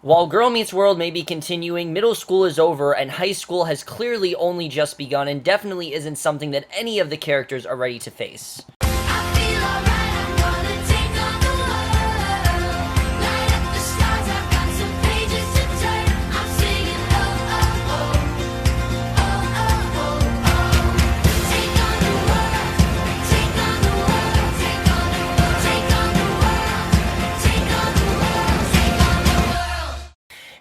While Girl Meets World may be continuing, middle school is over, and high school has clearly only just begun and definitely isn't something that any of the characters are ready to face.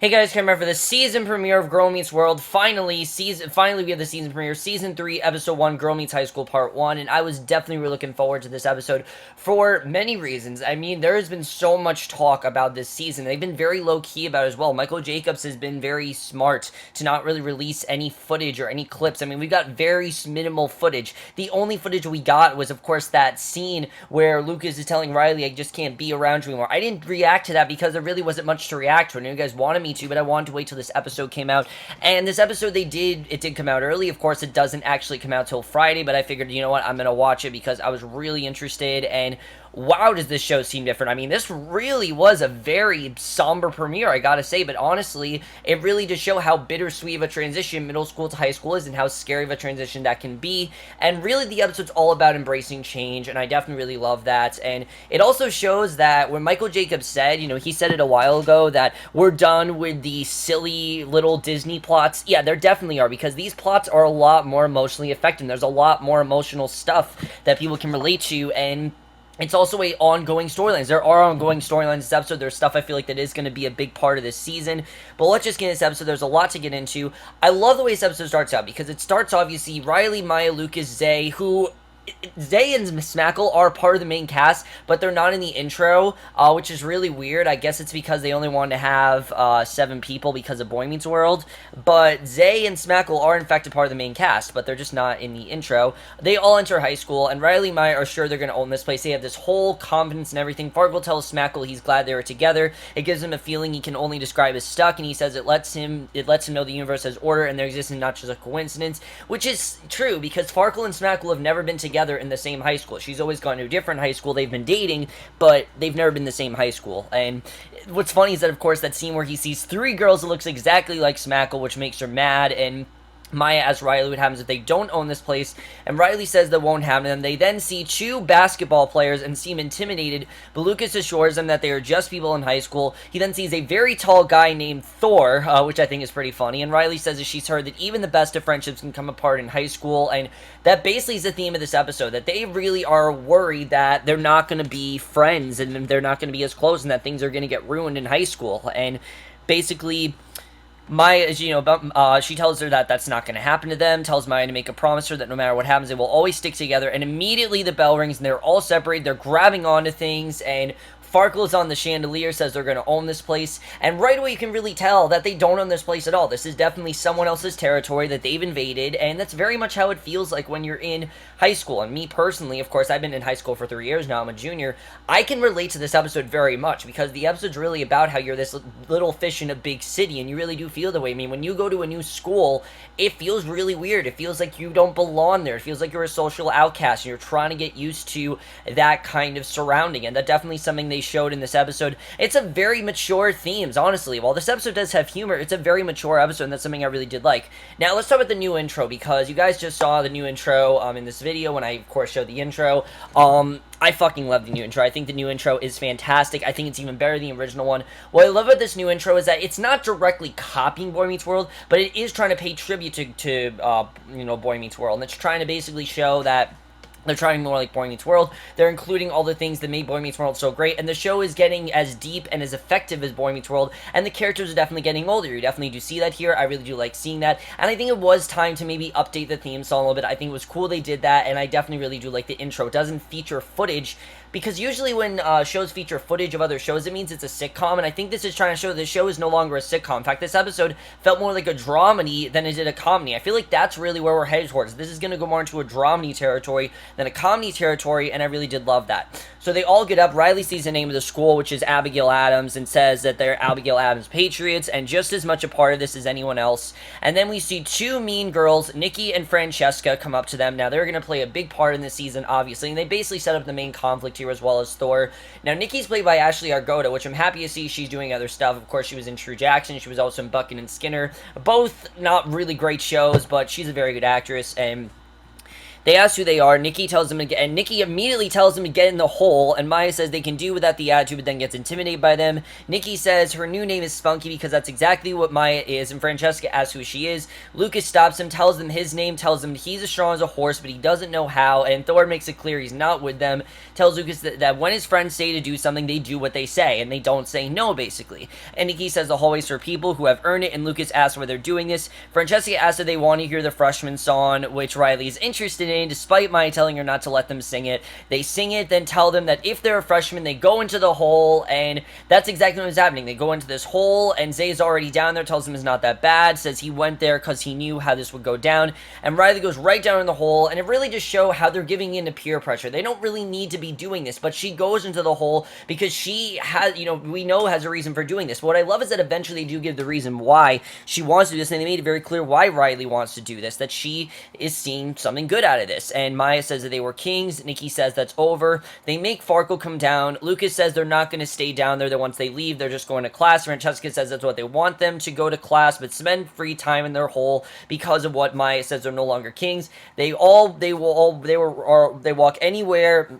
Hey guys, come for the season premiere of Girl Meets World. Finally, we have the season premiere, season 3, episode 1, Girl Meets High School, part 1, and I was definitely really looking forward to this episode for many reasons. I mean, there has been so much talk about this season. They've been very low-key about it as well. Michael Jacobs has been very smart to not really release any footage or any clips. I mean, we got very minimal footage. The only footage we got was, of course, that scene where Lucas is telling Riley, I just can't be around you anymore. I didn't react to that because there really wasn't much to react to. I know you guys wanted me to, but I wanted to wait till this episode came out. And this episode, it did come out early. Of course, it doesn't actually come out till Friday, but I figured, you know what, I'm gonna watch it because I was really interested, and wow, does this show seem different. I mean, this really was a very somber premiere, I gotta say, but honestly, it really does show how bittersweet of a transition middle school to high school is and how scary of a transition that can be, and really the episode's all about embracing change, and I definitely really love that. And it also shows that when Michael Jacobs said, you know, he said it a while ago, that we're done with the silly little Disney plots. Yeah, there definitely are, because these plots are a lot more emotionally effective. There's a lot more emotional stuff that people can relate to, and it's also a ongoing storylines. There are ongoing storylines this episode. There's stuff I feel like that is going to be a big part of this season. But let's just get into this episode. There's a lot to get into. I love the way this episode starts out because it starts off, you see Riley, Maya, Lucas, Zay, who Zay and Smackle are part of the main cast, but they're not in the intro, which is really weird. I guess it's because they only wanted to have 7 people because of Boy Meets World, but Zay and Smackle are in fact a part of the main cast, but they're just not in the intro. They all enter high school, and Riley and Maya are sure they're going to own this place. They have this whole confidence and everything. Farkle tells Smackle he's glad they were together. It gives him a feeling he can only describe as stuck, and he says it lets him know the universe has order, and their existence not just a coincidence, which is true, because Farkle and Smackle have never been together in the same high school. She's always gone to a different high school. They've been dating, but they've never been in the same high school. And what's funny is that, of course, that scene where he sees 3 girls that looks exactly like Smackle, which makes her mad, and Maya asks Riley what happens if they don't own this place, and Riley says that won't happen to them. They then see 2 basketball players and seem intimidated, but Lucas assures them that they are just people in high school. He then sees a very tall guy named Thor, which I think is pretty funny, and Riley says that she's heard that even the best of friendships can come apart in high school, and that basically is the theme of this episode, that they really are worried that they're not going to be friends, and they're not going to be as close, and that things are going to get ruined in high school, and basically Maya, she tells her that that's not going to happen to them, tells Maya to make a promise to her that no matter what happens, they will always stick together, and immediately the bell rings, and they're all separated, they're grabbing onto things, and Farkle is on the chandelier, says they're going to own this place, and right away you can really tell that they don't own this place at all. This is definitely someone else's territory that they've invaded, and that's very much how it feels like when you're in high school. And me personally, of course, I've been in high school for 3 years now, I'm a junior, I can relate to this episode very much, because the episode's really about how you're this little fish in a big city, and you really do feel the way. I mean, when you go to a new school, it feels really weird. It feels like you don't belong there. It feels like you're a social outcast, and you're trying to get used to that kind of surrounding, and that's definitely something they showed in this episode. It's a very mature themes, honestly. While this episode does have humor, it's a very mature episode, and that's something I really did like. Now, let's talk about the new intro, because you guys just saw the new intro in this video when I, of course, showed the intro. I fucking love the new intro. I think the new intro is fantastic. I think it's even better than the original one. What I love about this new intro is that it's not directly copying Boy Meets World, but it is trying to pay tribute to Boy Meets World, and it's trying to basically show that they're trying more like Boy Meets World. They're including all the things that made Boy Meets World so great, and the show is getting as deep and as effective as Boy Meets World, and the characters are definitely getting older. You definitely do see that here. I really do like seeing that, and I think it was time to maybe update the theme song a little bit. I think it was cool they did that, and I definitely really do like the intro. It doesn't feature footage, because usually when shows feature footage of other shows, it means it's a sitcom, and I think this is trying to show this show is no longer a sitcom. In fact, this episode felt more like a dramedy than it did a comedy. I feel like that's really where we're headed towards. This is going to go more into a dramedy territory than a comedy territory, and I really did love that. So they all get up. Riley sees the name of the school, which is Abigail Adams, and says that they're Abigail Adams Patriots, and just as much a part of this as anyone else. And then we see two mean girls, Nikki and Francesca, come up to them. Now, they're going to play a big part in this season, obviously, and they basically set up the main conflict here as well as Thor. Now, Nikki's played by Ashley Argota, which I'm happy to see she's doing other stuff. Of course, she was in True Jackson. She was also in Bucket and Skinner. Both not really great shows, but she's a very good actress, and they ask who they are. Nikki tells them to get, and Nikki immediately tells them to get in the hole, and Maya says they can do without the attitude, but then gets intimidated by them. Nikki says her new name is Spunky because that's exactly what Maya is, and Francesca asks who she is. Lucas stops him, tells them his name, tells him he's as strong as a horse, but he doesn't know how, and Thor makes it clear he's not with them, tells Lucas that when his friends say to do something, they do what they say, and they don't say no, basically. And Nikki says the hallway's for people who have earned it, and Lucas asks why they're doing this. Francesca asks if they want to hear the freshman song, which Riley is interested in, despite Maya telling her not to let them sing it. They sing it, then tell them that if they're a freshman, they go into the hole, and that's exactly what is happening. They go into this hole, and Zay's already down there, tells him it's not that bad, says he went there because he knew how this would go down, and Riley goes right down in the hole, and it really just shows how they're giving in to peer pressure. They don't really need to be doing this, but she goes into the hole because she has, we know has a reason for doing this. What I love is that eventually they do give the reason why she wants to do this, and they made it very clear why Riley wants to do this, that she is seeing something good out of this. And Maya says that they were kings. Nikki says that's over. They make Farkle come down. Lucas says they're not going to stay down there, that once they leave, they're just going to class. Francesca says that's what they want them to go to class, but spend free time in their hole because of what Maya says they're no longer kings. They walk anywhere.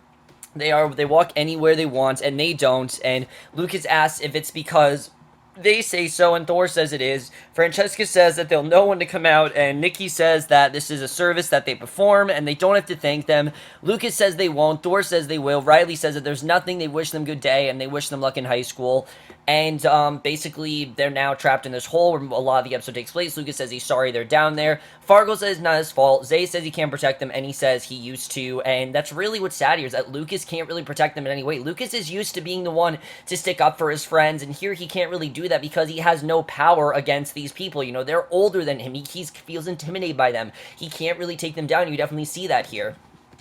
They walk anywhere they want, and they don't. And Lucas asks if it's because they say so, and Thor says it is. Francesca says that they'll know when to come out, and Nikki says that this is a service that they perform, and they don't have to thank them. Lucas says they won't. Thor says they will. Riley says that there's nothing. They wish them good day, and they wish them luck in high school. And basically, they're now trapped in this hole where a lot of the episode takes place. Lucas says he's sorry they're down there. Fargo says it's not his fault. Zay says he can't protect them, and he says he used to. And that's really what's sad here, is that Lucas can't really protect them in any way. Lucas is used to being the one to stick up for his friends, and here he can't really do that because he has no power against these people. They're older than him. He feels intimidated by them. He can't really take them down. You definitely see that here.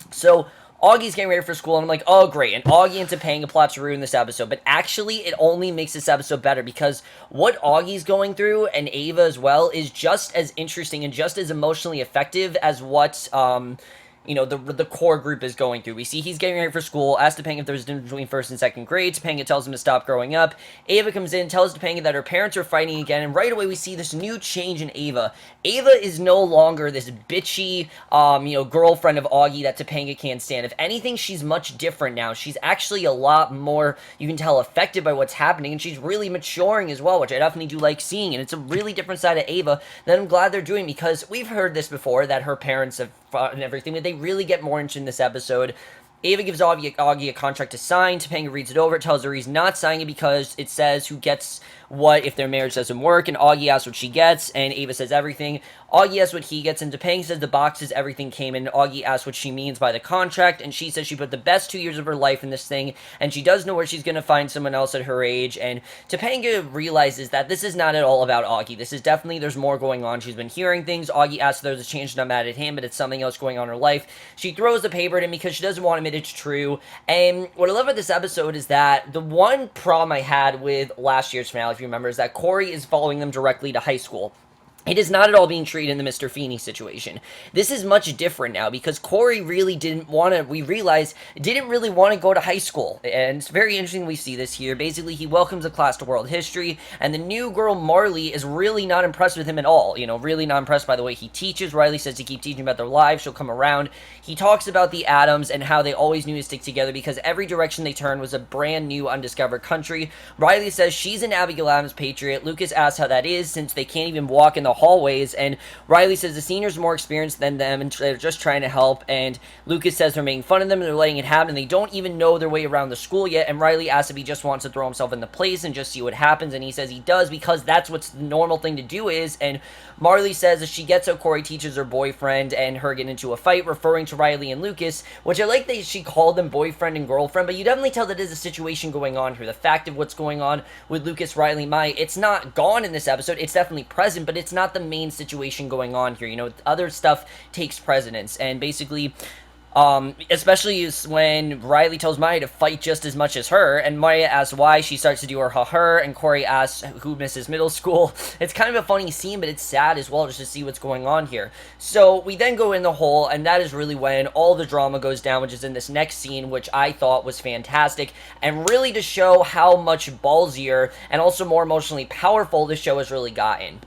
So Augie's getting ready for school, and I'm like, oh, great. And Augie and Topanga plot to ruin this episode. But actually, it only makes this episode better because what Augie's going through, and Ava as well, is just as interesting and just as emotionally effective as what the core group is going through. We see he's getting ready for school, asks Topanga if there's a difference between first and second grade. Topanga tells him to stop growing up. Ava comes in, tells Topanga that her parents are fighting again, and right away we see this new change in Ava. Ava is no longer this bitchy, girlfriend of Augie that Topanga can't stand. If anything, she's much different now. She's actually a lot more, you can tell, affected by what's happening, and she's really maturing as well, which I definitely do like seeing, and it's a really different side of Ava that I'm glad they're doing, because we've heard this before, that her parents have fought and everything, but they really get more into in this episode. Ava gives Augie a contract to sign. Topanga reads it over, tells her he's not signing it because it says who gets what if their marriage doesn't work, and Augie asks what she gets, and Ava says everything. Augie asks what he gets, and Topanga says the boxes everything came in. Augie asks what she means by the contract, and she says she put the best 2 years of her life in this thing, and she does know where she's going to find someone else at her age, and Topanga realizes that this is not at all about Augie. This is definitely, there's more going on. She's been hearing things. Augie asks if there's a change, not mad at him, but it's something else going on in her life. She throws the paper at him because she doesn't want to admit it's true, and what I love about this episode is that the one problem I had with last year's finale, if you remember, is that Cory is following them directly to high school. It is not at all being treated in the Mr. Feeney situation. This is much different now because Cory really didn't want to, we realized, didn't really want to go to high school. And it's very interesting we see this here. Basically, he welcomes a class to world history, and the new girl, Marley, is really not impressed with him at all. Really not impressed by the way he teaches. Riley says to keep teaching about their lives. She'll come around. He talks about the Adams and how they always knew to stick together because every direction they turned was a brand new undiscovered country. Riley says she's an Abigail Adams patriot. Lucas asks how that is since they can't even walk in the hallways, and Riley says the seniors are more experienced than them and they're just trying to help, and Lucas says they're making fun of them and they're letting it happen and they don't even know their way around the school yet, and Riley asks if he just wants to throw himself in the place and just see what happens, and he says he does because that's what the normal thing to do is, and Marley says that she gets how Cory teaches her boyfriend and her get into a fight, referring to Riley and Lucas, which I like that she called them boyfriend and girlfriend, but you definitely tell that there's a situation going on here. The fact of what's going on with Lucas, Riley, Maya, it's not gone in this episode, it's definitely present, but it's not the main situation going on here. Other stuff takes precedence, and basically Especially when Riley tells Maya to fight just as much as her, and Maya asks why. She starts to do her, and Cory asks who misses middle school. It's kind of a funny scene, but it's sad as well just to see what's going on here. So we then go in the hole, and that is really when all the drama goes down, which is in this next scene, which I thought was fantastic, and really to show how much ballsier and also more emotionally powerful this show has really gotten.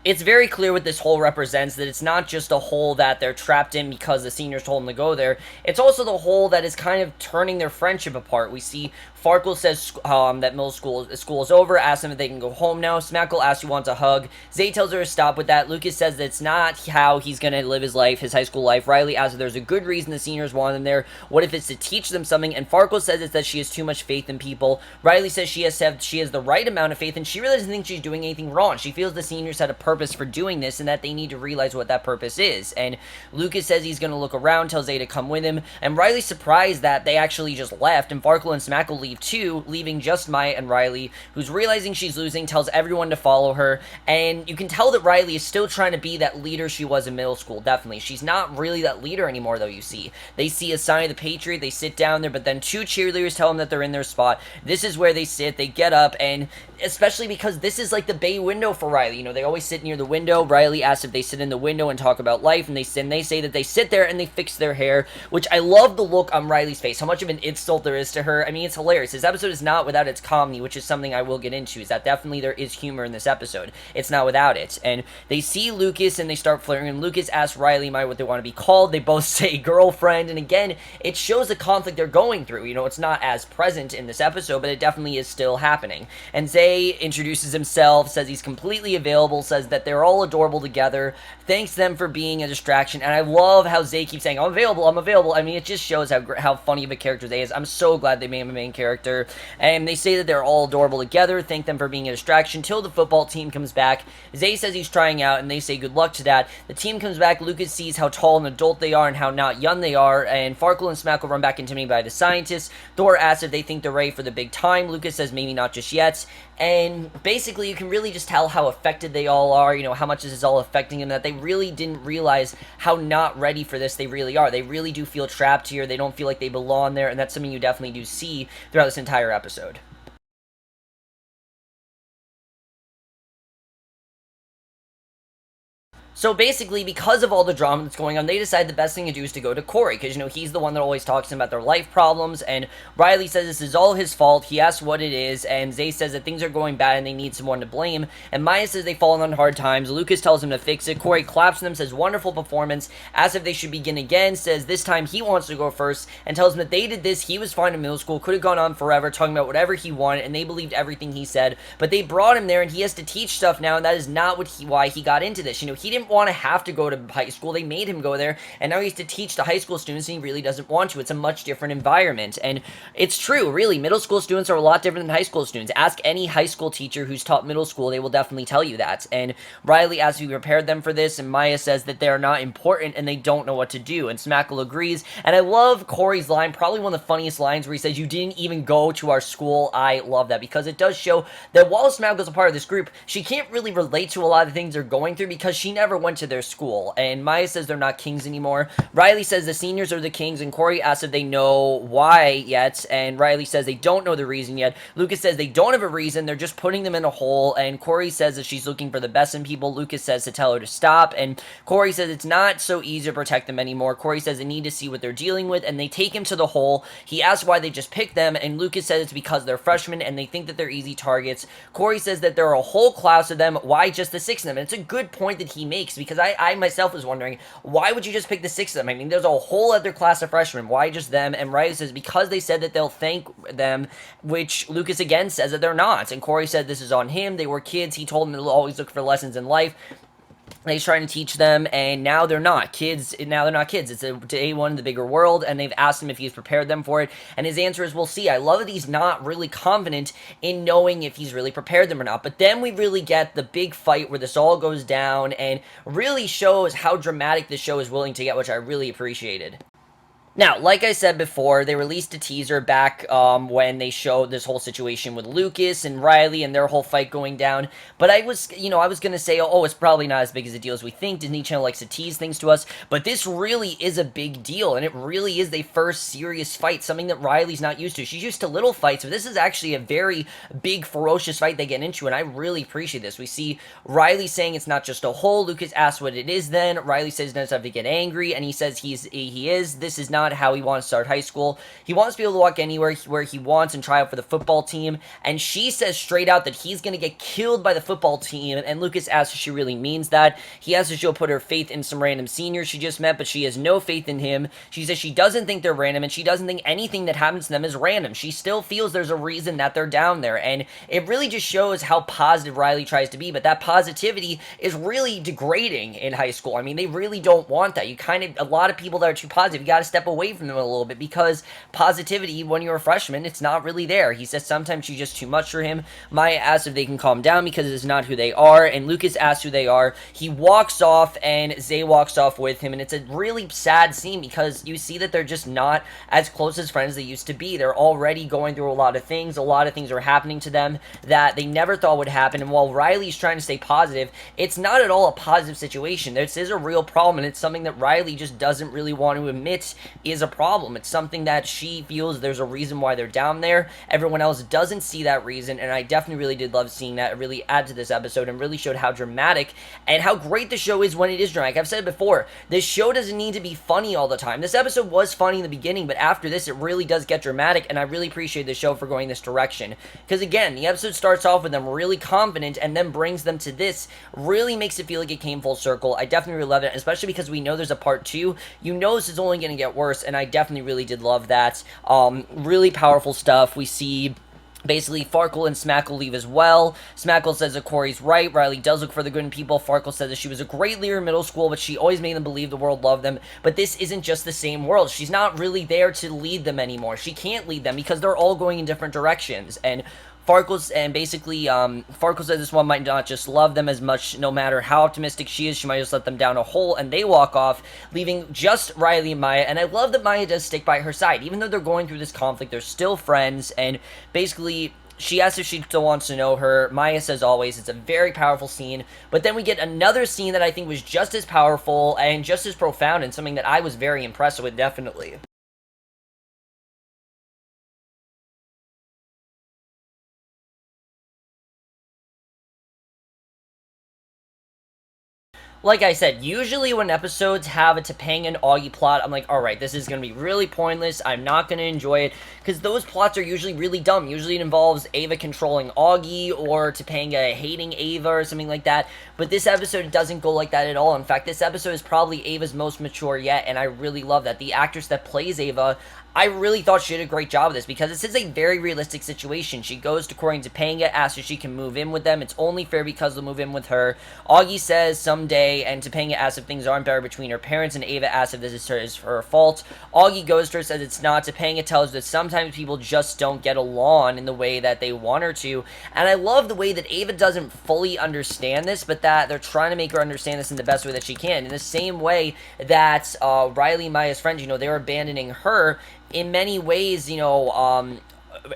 It's very clear what this hole represents, that it's not just a hole that they're trapped in because the seniors told them to go there. It's also the hole that is kind of turning their friendship apart. We see Farkle says that middle school is over, asks them if they can go home now. Smackle asks who wants a hug. Zay tells her to stop with that. Lucas says that it's not how he's going to live his life, his high school life. Riley asks if there's a good reason the seniors want him there. What if it's to teach them something? And Farkle says it's that she has too much faith in people. Riley says she has the right amount of faith, and she really doesn't think she's doing anything wrong. She feels the seniors had a purpose for doing this, and that they need to realize what that purpose is. And Lucas says he's going to look around, tells Zay to come with him, and Riley's surprised that they actually just left, and Farkle and Smackle leave too, leaving just Maya and Riley, who's realizing she's losing, tells everyone to follow her, and you can tell that Riley is still trying to be that leader she was in middle school, definitely. She's not really that leader anymore, though, you see. They see a sign of the Patriot, they sit down there, but then two cheerleaders tell them that they're in their spot. This is where they sit, they get up, and especially because this is like the bay window for Riley. You know, they always sit near the window. Riley asks if they sit in the window and talk about life, and they say that they sit there and they fix their hair, which I love the look on Riley's face, how much of an insult there is to her. I mean, it's hilarious. This episode is not without its comedy, which is something I will get into, is that definitely there is humor in this episode. It's not without it. And they see Lucas and they start flirting, and Lucas asks Riley and Maya what they want to be called. They both say girlfriend, and again, it shows the conflict they're going through. You know, it's not as present in this episode, but it definitely is still happening. And Zay introduces himself, says he's completely available, says that they're all adorable together, thanks them for being a distraction, and I love how Zay keeps saying, I'm available, I'm available. I mean, it just shows how funny of a character Zay is. I'm so glad they made him a main character, and they say that they're all adorable together, thank them for being a distraction, till the football team comes back. Zay says he's trying out, and they say good luck to that. The team comes back, Lucas sees how tall and adult they are, and how not young they are, and Farkle and Smackle run back intimidated by the scientists. Thor asks if they think they're ready for the big time. Lucas says maybe not just yet, and basically you can really just tell how affected they all are, you know, how much this is all affecting them, that they really didn't realize how not ready for this they really are. They really do feel trapped here, they don't feel like they belong there, and that's something you definitely do see throughout this entire episode. So basically, because of all the drama that's going on, they decide the best thing to do is to go to Cory, because, you know, he's the one that always talks to them about their life problems, and Riley says this is all his fault. He asks what it is, and Zay says that things are going bad and they need someone to blame, and Maya says they've fallen on hard times. Lucas tells him to fix it. Cory claps for them, says wonderful performance, asks if they should begin again, says this time he wants to go first, and tells them that they did this, he was fine in middle school, could have gone on forever, talking about whatever he wanted, and they believed everything he said, but they brought him there, and he has to teach stuff now, and that is not why he got into this. You know, he didn't want to have to go to high school. They made him go there, and now he has to teach the high school students, and he really doesn't want to. It's a much different environment, and it's true, really. Middle school students are a lot different than high school students. Ask any high school teacher who's taught middle school, they will definitely tell you that. And Riley asks if we prepared them for this, and Maya says that they're not important and they don't know what to do, and Smackle agrees. And I love Cory's line, probably one of the funniest lines, where he says, you didn't even go to our school. I love that, because it does show that while Smackle's a part of this group, she can't really relate to a lot of the things they're going through because she never went to their school. And Maya says they're not kings anymore. Riley says the seniors are the kings, and Cory asks if they know why yet, and Riley says they don't know the reason yet. Lucas says they don't have a reason, they're just putting them in a hole, and Cory says that she's looking for the best in people. Lucas says to tell her to stop, and Cory says it's not so easy to protect them anymore. Cory says they need to see what they're dealing with, and they take him to the hole. He asks why they just picked them, and Lucas says it's because they're freshmen, and they think that they're easy targets. Cory says that there are a whole class of them, why just the 6 of them? And it's a good point that he makes, because I myself was wondering, why would you just pick the 6 of them? I mean, there's a whole other class of freshmen. Why just them? And Riley says because they said that they'll thank them, which Lucas again says that they're not. And Cory said this is on him. They were kids. He told them to always look for lessons in life. He's trying to teach them, and now they're not kids. Now they're not kids. It's a day one in the bigger world, and they've asked him if he's prepared them for it, and his answer is, we'll see. I love that he's not really confident in knowing if he's really prepared them or not, but then we really get the big fight where this all goes down, and really shows how dramatic this show is willing to get, which I really appreciated. Now, like I said before, they released a teaser back when they showed this whole situation with Lucas and Riley and their whole fight going down. But I was going to say, oh, it's probably not as big as a deal as we think. Disney Channel likes to tease things to us. But this really is a big deal. And it really is their first serious fight, something that Riley's not used to. She's used to little fights, but this is actually a very big, ferocious fight they get into. And I really appreciate this. We see Riley saying it's not just a hole. Lucas asks what it is then. Riley says he doesn't have to get angry. And he says he is. This is not how he wants to start high school. He wants to be able to walk anywhere where he wants and try out for the football team. And she says straight out that he's going to get killed by the football team. And Lucas asks if she really means that. He asks if she'll put her faith in some random seniors she just met, but she has no faith in him. She says she doesn't think they're random, and she doesn't think anything that happens to them is random. She still feels there's a reason that they're down there. And it really just shows how positive Riley tries to be. But that positivity is really degrading in high school. I mean, they really don't want that. A lot of people that are too positive, you got to step away from them a little bit, because positivity, when you're a freshman, it's not really there. He says sometimes she's just too much for him. Maya asks if they can calm down because it's not who they are, and Lucas asks who they are. He walks off, and Zay walks off with him, and it's a really sad scene because you see that they're just not as close as friends as they used to be. They're already going through a lot of things are happening to them that they never thought would happen, and while Riley's trying to stay positive, it's not at all a positive situation. This is a real problem, and it's something that Riley just doesn't really want to admit is a problem. It's something that she feels there's a reason why they're down there. Everyone else doesn't see that reason, and I definitely really did love seeing that. It really added to this episode and really showed how dramatic and how great the show is when it is dramatic. I've said it before, this show doesn't need to be funny all the time. This episode was funny in the beginning, but after this, it really does get dramatic, and I really appreciate the show for going this direction. Because again, the episode starts off with them really confident and then brings them to this, really makes it feel like it came full circle. I definitely really love it, especially because we know there's a part 2. You know this is only going to get worse, and I definitely really did love that. Really powerful stuff. We see basically Farkle and Smackle leave as well. Smackle says that Cory's right. Riley does look for the good in people. Farkle says that she was a great leader in middle school, but she always made them believe the world loved them. But this isn't just the same world. She's not really there to lead them anymore. She can't lead them because they're all going in different directions. And Farkle says this one might not just love them as much, no matter how optimistic she is. She might just let them down a hole, and they walk off, leaving just Riley and Maya. And I love that Maya does stick by her side. Even though they're going through this conflict, they're still friends, and basically she asks if she still wants to know her. Maya says always. It's a very powerful scene. But then we get another scene that I think was just as powerful and just as profound, and something that I was very impressed with, definitely. Like I said, usually when episodes have a Topanga and Auggie plot, I'm like, alright, this is going to be really pointless, I'm not going to enjoy it, because those plots are usually really dumb. Usually it involves Ava controlling Auggie, or Topanga hating Ava, or something like that, but this episode doesn't go like that at all. In fact, this episode is probably Ava's most mature yet, and I really love that. The actress that plays Ava, I really thought she did a great job of this, because this is a very realistic situation. She goes to Cory and Topanga, asks if she can move in with them. It's only fair because they'll move in with her. Auggie says someday, and Topanga asks if things aren't better between her parents, and Ava asks if this is her fault. Auggie goes to her, says it's not. Topanga tells her that sometimes people just don't get along in the way that they want her to, and I love the way that Ava doesn't fully understand this, but that they're trying to make her understand this in the best way that she can. In the same way that Riley and Maya's friends, they were abandoning her, in many ways,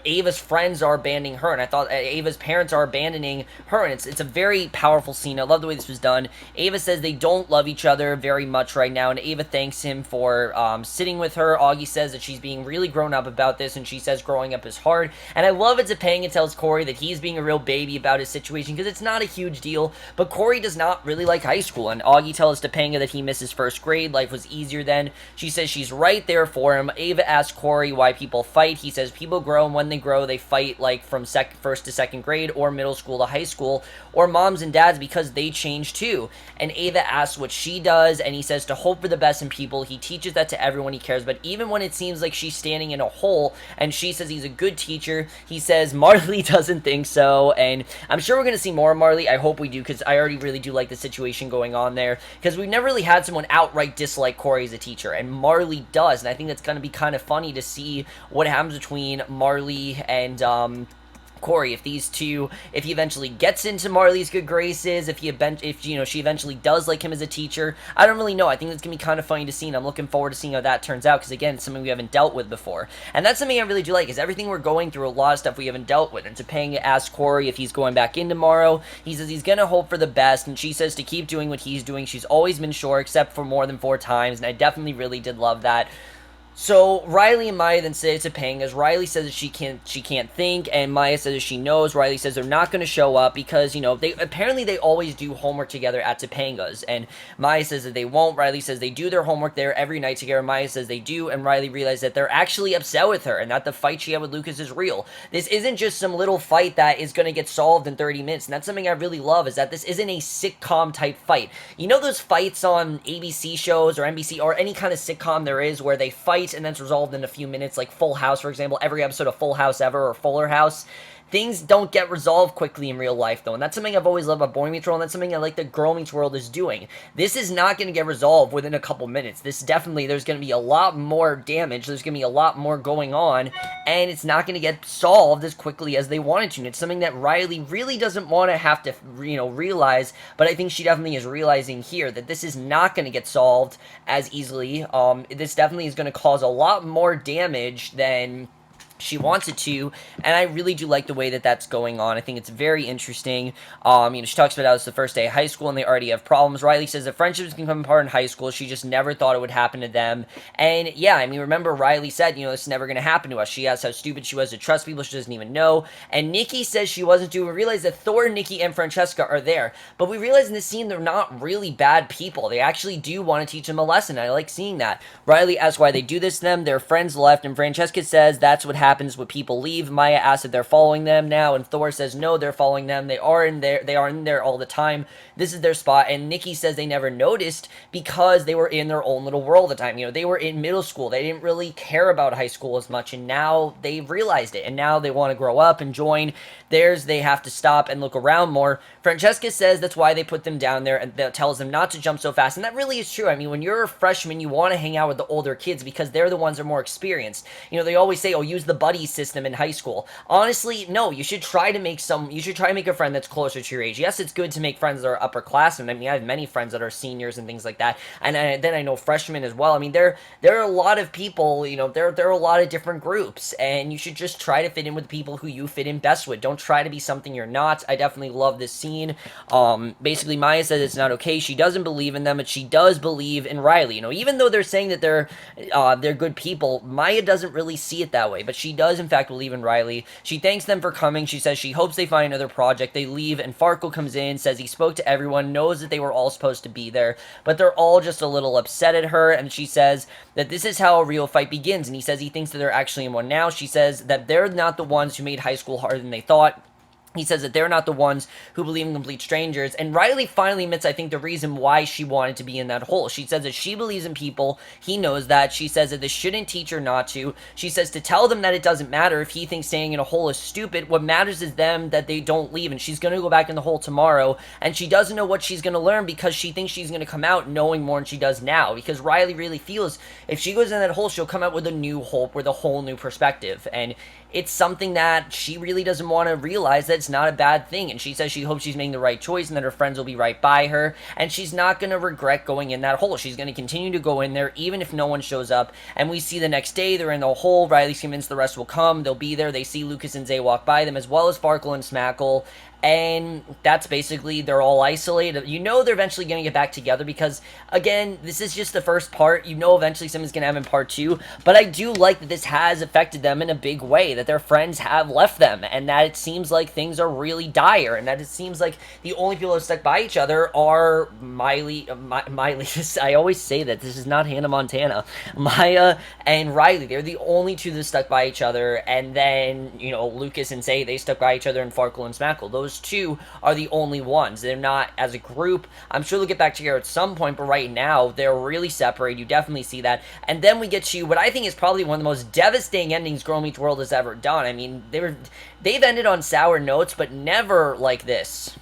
Ava's friends are abandoning her, and I thought Ava's parents are abandoning her, and it's a very powerful scene. I love the way this was done. Ava says they don't love each other very much right now, and Ava thanks him for sitting with her. Auggie says that she's being really grown up about this, and she says growing up is hard, and I love it. Topanga tells Cory that he's being a real baby about his situation, because it's not a huge deal, but Cory does not really like high school, and Auggie tells Topanga that he misses first grade. Life was easier then. She says she's right there for him. Ava asks Cory why people fight. He says people grow, and when they grow, they fight like from first to second grade, or middle school to high school, or moms and dads, because they change too. And Ava asks what she does, and he says to hope for the best in people. He teaches that to everyone he cares, but even when it seems like she's standing in a hole, and she says he's a good teacher, he says Marley doesn't think so, and I'm sure we're going to see more of Marley. I hope we do, because I already really do like the situation going on there, because we've never really had someone outright dislike Cory as a teacher, and Marley does, and I think that's going to be kind of funny to see what happens between Marley and Cory, if he eventually gets into Marley's good graces, if she eventually does like him as a teacher, I don't really know. I think it's gonna be kind of funny to see, and I'm looking forward to seeing how that turns out, because again, it's something we haven't dealt with before, and that's something I really do like, is everything we're going through, a lot of stuff we haven't dealt with. And Topanga asks Cory if he's going back in tomorrow. He says he's gonna hope for the best, and she says to keep doing what he's doing. She's always been sure, except for more than 4 times, and I definitely really did love that. So Riley and Maya then say to Topanga, as Riley says that she can't think, and Maya says that she knows. Riley says they're not going to show up because, they always do homework together at Topanga's, and Maya says that they won't. Riley says they do their homework there every night together. Maya says they do, and Riley realizes that they're actually upset with her, and that the fight she had with Lucas is real. This isn't just some little fight that is going to get solved in 30 minutes, and that's something I really love, is that this isn't a sitcom type fight. You know those fights on ABC shows or NBC or any kind of sitcom there is where they fight and then it's resolved in a few minutes, like Full House, for example, every episode of Full House ever, or Fuller House. Things don't get resolved quickly in real life, though, and that's something I've always loved about Boy Meets World, and that's something I like that Girl Meets World is doing. This is not going to get resolved within a couple minutes. There's going to be a lot more damage, there's going to be a lot more going on, and it's not going to get solved as quickly as they wanted to, and it's something that Riley really doesn't want to have to, realize, but I think she definitely is realizing here that this is not going to get solved as easily. This definitely is going to cause a lot more damage than she wants it to, and I really do like the way that that's going on. I think it's very interesting. She talks about how it's the first day of high school and they already have problems. Riley says that friendships can come apart in high school. She just never thought it would happen to them. And yeah, remember Riley said, this is never going to happen to us. She asked how stupid she was to trust people she doesn't even know. And Nikki says she wasn't too. We realize that Thor, Nikki, and Francesca are there. But we realize in this scene they're not really bad people. They actually do want to teach them a lesson. I like seeing that. Riley asks why they do this to them. Their friends left, and Francesca says that's what happens when people leave. Maya asks if they're following them now, and Thor says no, they're following them. They are in there all the time. This is their spot. And Nikki says they never noticed because they were in their own little world all the time. They were in middle school. They didn't really care about high school as much, and now they've realized it, and now they want to grow up and join theirs. They have to stop and look around more. Francesca says that's why they put them down there, and that tells them not to jump so fast, and that really is true. When you're a freshman, you want to hang out with the older kids because they're the ones that are more experienced. They always say, use the buddy system in high school. Honestly, no, you should try to make a friend that's closer to your age. Yes, it's good to make friends that are upperclassmen. I have many friends that are seniors and things like that, and then I know freshmen as well. There are a lot of people, there are a lot of different groups, and you should just try to fit in with people who you fit in best with. Don't try to be something you're not. I definitely love this scene. Basically, Maya says it's not okay. She doesn't believe in them, but she does believe in Riley. Even though they're saying that they're good people, Maya doesn't really see it that way, but she does in fact believe in Riley. She thanks them for coming. She says she hopes they find another project. They leave, and Farkle comes in, says he spoke to everyone, knows that they were all supposed to be there, but they're all just a little upset at her, and she says that this is how a real fight begins, and he says he thinks that they're actually in one now. She says that they're not the ones who made high school harder than they thought. He says that they're not the ones who believe in complete strangers, and Riley finally admits, I think, the reason why she wanted to be in that hole. She says that she believes in people. He knows that. She says that this shouldn't teach her not to. She says to tell them that it doesn't matter if he thinks staying in a hole is stupid. What matters is them, that they don't leave, and she's going to go back in the hole tomorrow, and she doesn't know what she's going to learn because she thinks she's going to come out knowing more than she does now, because Riley really feels if she goes in that hole, she'll come out with a new hope, with a whole new perspective, and it's something that she really doesn't want to realize that it's not a bad thing. And she says she hopes she's making the right choice and that her friends will be right by her, and she's not going to regret going in that hole. She's going to continue to go in there even if no one shows up. And we see the next day they're in the hole. Riley's convinced the rest will come. They'll be there. They see Lucas and Zay walk by them, as well as Farkle and Smackle. And that's basically, they're all isolated. They're eventually going to get back together because, again, this is just the first part. Eventually something's going to happen in part 2. But I do like that this has affected them in a big way, that their friends have left them, and that it seems like things are really dire, and that it seems like the only people that stuck by each other are Miley, I always say that, this is not Hannah Montana, Maya and Riley. They're the only two that stuck by each other, and then, Lucas and Zay, they stuck by each other, and Farkle and Smackle. Those two are the only ones. They're not as a group. I'm sure they'll get back together at some point, but right now they're really separated. You definitely see that. And then we get to what I think is probably one of the most devastating endings Girl Meets World has ever done. They've ended on sour notes, but never like this.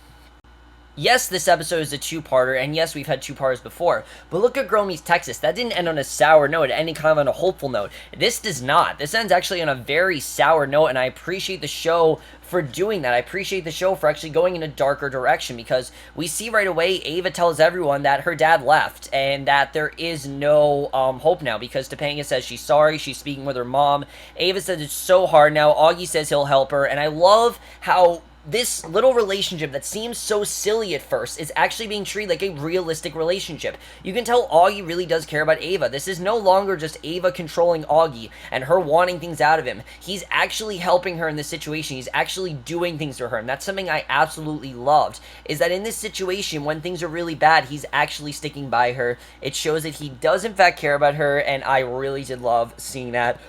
Yes, this episode is a two-parter, and yes, we've had two-parters before, but look at Girl Meets Texas. That didn't end on a sour note, it ended kind of on a hopeful note. This does not. This ends actually on a very sour note, and I appreciate the show for doing that. I appreciate the show for actually going in a darker direction, because we see right away Ava tells everyone that her dad left, and that there is no hope now, because Topanga says she's sorry, she's speaking with her mom. Ava says it's so hard now. Auggie says he'll help her, and I love how this little relationship that seems so silly at first is actually being treated like a realistic relationship. You can tell Auggie really does care about Ava. This is no longer just Ava controlling Auggie and her wanting things out of him. He's actually helping her in this situation. He's actually doing things for her, and that's something I absolutely loved, is that in this situation, when things are really bad, he's actually sticking by her. It shows that he does in fact care about her, and I really did love seeing that.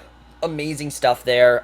Amazing stuff there.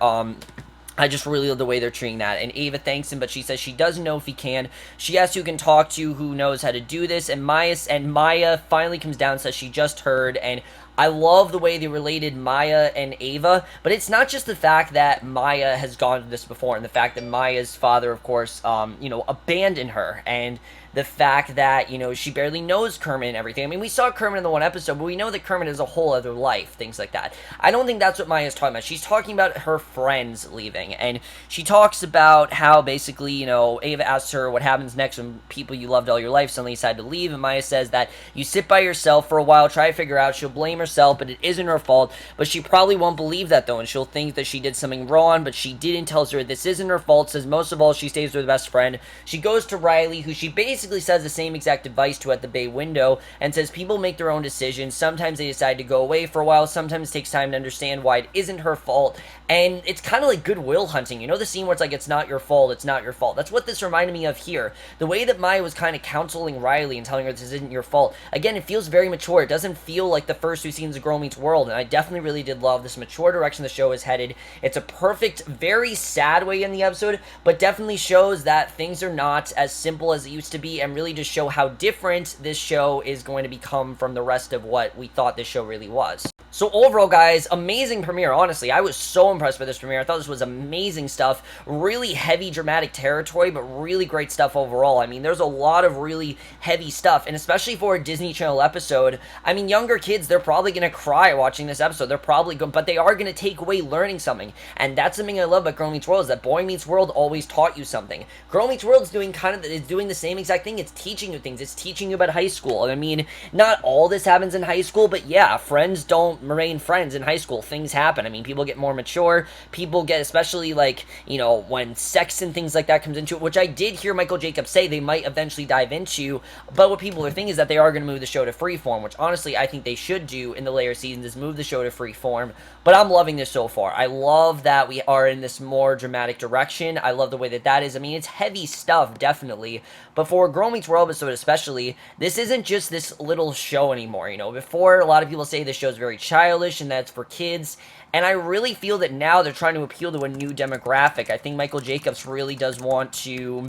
I just really love the way they're treating that. And Ava thanks him, but she says she doesn't know if he can. She asks who can talk to, who knows how to do this, and Maya finally comes down and says she just heard, and I love the way they related Maya and Ava, but it's not just the fact that Maya has gone through this before, and the fact that Maya's father, of course, abandoned her, and the fact that, she barely knows Kermit and everything. I mean, we saw Kermit in the one episode, but we know that Kermit has a whole other life, things like that. I don't think that's what Maya's talking about. She's talking about her friends leaving, and she talks about how basically, Ava asks her what happens next when people you loved all your life suddenly decide to leave, and Maya says that you sit by yourself for a while, try to figure out, she'll blame herself, but it isn't her fault, but she probably won't believe that though, and she'll think that she did something wrong, but she didn't. Tells her this isn't her fault, says most of all she stays with her best friend. She goes to Riley, who she basically says the same exact advice to at the bay window, and says people make their own decisions. Sometimes they decide to go away for a while, sometimes it takes time to understand why it isn't her fault, and it's kind of like goodwill hunting. The scene where it's like, it's not your fault, it's not your fault. That's what this reminded me of here. The way that Maya was kind of counseling Riley and telling her this isn't your fault. Again, it feels very mature. It doesn't feel like the first two scenes of Girl Meets World, and I definitely really did love this mature direction the show is headed. It's a perfect, very sad way in the episode, but definitely shows that things are not as simple as it used to be, and really just show how different this show is going to become from the rest of what we thought this show really was. So overall, guys, amazing premiere. Honestly, I was so impressed by this premiere. I thought this was amazing stuff. Really heavy, dramatic territory, but really great stuff overall. I mean, there's a lot of really heavy stuff, and especially for a Disney Channel episode, I mean, younger kids, they're probably going to cry watching this episode. They're probably going, but they are going to take away learning something, and that's something I love about Girl Meets World, is that Boy Meets World always taught you something. Girl Meets World is doing the same exact thing. It's teaching you things. It's teaching you about high school. I mean, not all this happens in high school, but yeah, friends don't remain friends in high school. Things happen. I mean, people get more mature. People get, especially like, when sex and things like that comes into it, which I did hear Michael Jacobs say they might eventually dive into, but what people are thinking is that they are going to move the show to freeform, which honestly I think they should do in the later seasons, is move the show to freeform. But I'm loving this so far. I love that we are in this more dramatic direction. I love the way that is. I mean, it's heavy stuff, definitely, but for a Girl Meets World episode especially, this isn't just this little show anymore. Before, a lot of people say this show is very childish and that's for kids, and I really feel that now they're trying to appeal to a new demographic. I think Michael Jacobs really does want to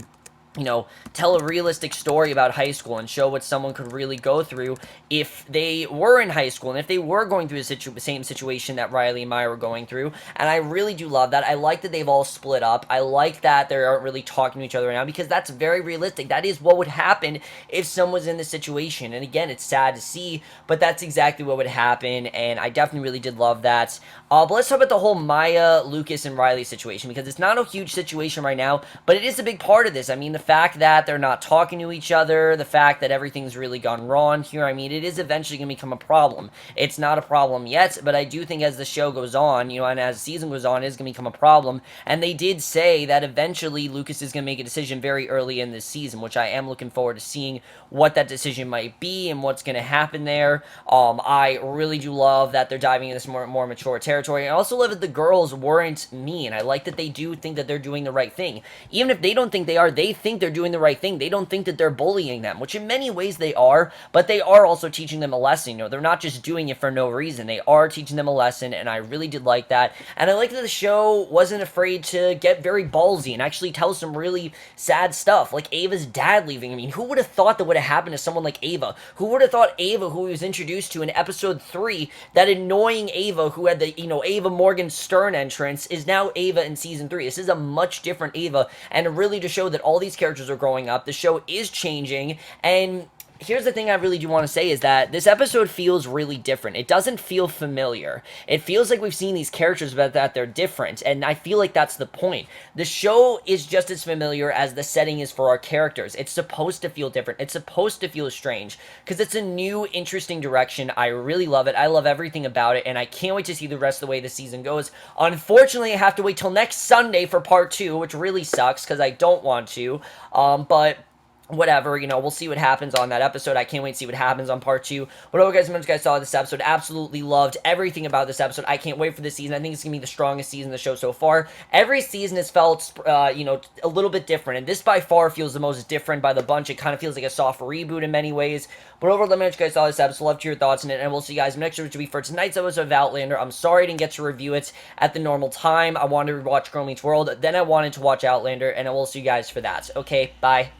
tell a realistic story about high school and show what someone could really go through if they were in high school and if they were going through the same situation that Riley and Maya were going through. And I really do love that. I like that they've all split up. I like that they aren't really talking to each other right now, because that's very realistic. That is what would happen if someone was in this situation. And again, it's sad to see, but that's exactly what would happen, and I definitely really did love that. But let's talk about the whole Maya, Lucas, and Riley situation, because it's not a huge situation right now, but it is a big part of this. I mean, the fact that they're not talking to each other, the fact that everything's really gone wrong here, I mean, it is eventually going to become a problem. It's not a problem yet, but I do think as the show goes on, and as the season goes on, it is going to become a problem. And they did say that eventually Lucas is going to make a decision very early in this season, which I am looking forward to seeing what that decision might be and what's going to happen there. I really do love that they're diving into this more mature territory. I also love that the girls weren't mean. I like that they do think that they're doing the right thing. Even if they don't think they are, they think they're doing the right thing. They don't think that they're bullying them, which in many ways they are, but they are also teaching them a lesson. They're not just doing it for no reason. They are teaching them a lesson, and I really did like that. And I like that the show wasn't afraid to get very ballsy and actually tell some really sad stuff, like Ava's dad leaving. I mean, who would have thought that would have happened to someone like Ava? Who would have thought Ava, who he was introduced to in episode 3, that annoying Ava who had the, Ava Morgan Stern entrance, is now Ava in season 3. This is a much different Ava, and really to show that all these characters characters are growing up, the show is changing, and here's the thing I really do want to say is that this episode feels really different. It doesn't feel familiar. It feels like we've seen these characters, but that they're different, and I feel like that's the point. The show is just as familiar as the setting is for our characters. It's supposed to feel different. It's supposed to feel strange, because it's a new, interesting direction. I really love it. I love everything about it, and I can't wait to see the rest of the way the season goes. Unfortunately, I have to wait till next Sunday for part 2, which really sucks, because I don't want to, but whatever, you know, we'll see what happens on that episode. I can't wait to see what happens on part 2. Whatever, guys, you guys saw this episode, absolutely loved everything about this episode. I can't wait for this season. I think it's going to be the strongest season of the show so far. Every season has felt, you know, a little bit different, and this by far feels the most different by the bunch. It kind of feels like a soft reboot in many ways. But overall, let me know what you guys saw this episode. Love to hear your thoughts on it, and we'll see you guys next week, which will be for tonight's episode of Outlander. I'm sorry I didn't get to review it at the normal time. I wanted to watch Girl Meets World, then I wanted to watch Outlander, and I will see you guys for that. Okay, bye.